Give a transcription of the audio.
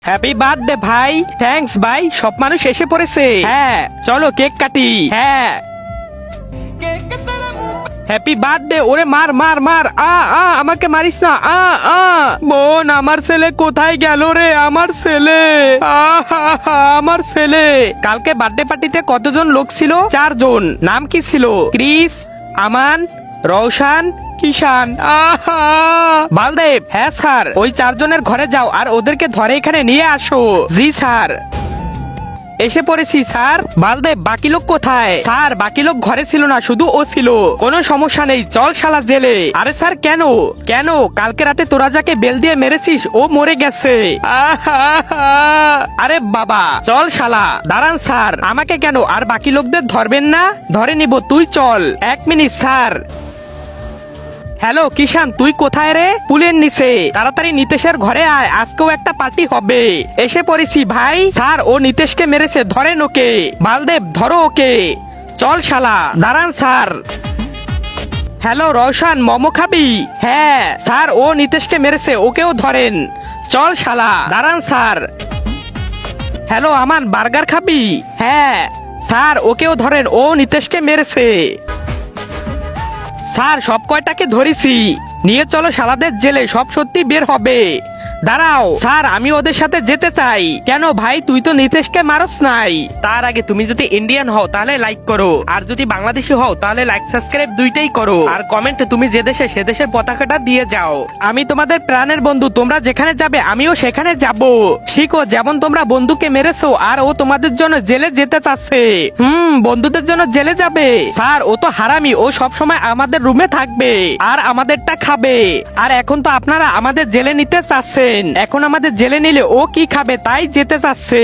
Happy birthday ভাই। Thanks ভাই, সব মানুষ এসে পড়েছে। হ্যাঁ চলো কেক কাটি। হ্যাঁ হ্যাপি বার্থডে। ওরে মার মার মার। আমাকে মারিস না। বোন, আমার ছেলে কোথায় গেল রে? আমার ছেলে, আমার ছেলে। কালকে বার্থডে পার্টিতে কতজন লোক ছিল? 4 জন। নাম কি ছিল? ক্রিস, আমান, রওশান, কিষান। বালদেব। হ্যাঁ স্যার। ওই 4 জনের ঘরে যাও আর ওদেরকে ধরে এখানে নিয়ে আসো। জি স্যার। এসে পড়েছি স্যার। বালদেব, বাকি লোক কোথায়? স্যার বাকি লোক ঘরে ছিল না, শুধু ও ছিল। কোনো সমস্যা নেই, চল শালা জেলে। আরে স্যার কেন? কেন? কালকে রাতে তোরা যাকে বেল দিয়ে মেরেছিস ও মরে গেছে। আরে বাবা চল শালা। দাঁড়ান স্যার, আমাকে কেন আর বাকি লোকদের ধরবেন না? ধরে নিব, তুই চল। 1 মিনিট স্যার। হ্যালো কিষান, তুই কোথায় রে? পুলের নিচে। তাড়াতাড়ি নিতেশের ঘরে আয়, আজকেও একটা পার্টি হবে। এসে পড়েছি ভাই। স্যার ও নিতেশকে মেরেছে, ধরেন ওকে। বালদেব ধরো ওকে। চল শালা। দাঁড়ান স্যার। হ্যালো রওশান, মোমো খাবি? হ্যাঁ স্যার, ও নিতেশকে মেরেছে, ওকেও ধরেন। চল শালা। দাঁড়ান স্যার। হ্যালো আমান, বার্গার খাবি? হ্যাঁ স্যার, ওকেও ধরেন, ও নিতেশকে মেরেছে। স্যার সব কয়টাকে ধরেছি, নিয়ে চলো শালাদের জেলে, সব সত্যি বের হবে। দাঁড়াও স্যার, আমি ওদের সাথে যেতে চাই। কেন ভাই, তুই তো নিতেশকে মারস নাই। তার আগে তুমি যদি ইন্ডিয়ান হও তাহলে লাইক করো, আর যদি বাংলাদেশি হও তাহলে লাইক সাবস্ক্রাইব দুইটাই করো, আর কমেন্টে তুমি যে দেশে সে দেশের পতাকাটা দিয়ে যাও। আমি তোমাদের প্রাণের বন্ধু, তোমরা যেখানে যাবে আমিও সেখানে যাব। শিখো, যেমন তোমরা বন্ধুকে মেরেছো আর ও তোমাদের জন্য জেলে যেতে চাচ্ছে। বন্ধুদের জন্য জেলে যাবে। স্যার ও তো হারামি, ও সব সময় আমাদের রুমে থাকবে আর আমাদেরটা খাবে। আর এখন তো আপনারা আমাদের জেলে নিতে চাচ্ছেন, এখন আমাদের জেলে নিলে ও কি খাবে তাই যেতে চাচ্ছে।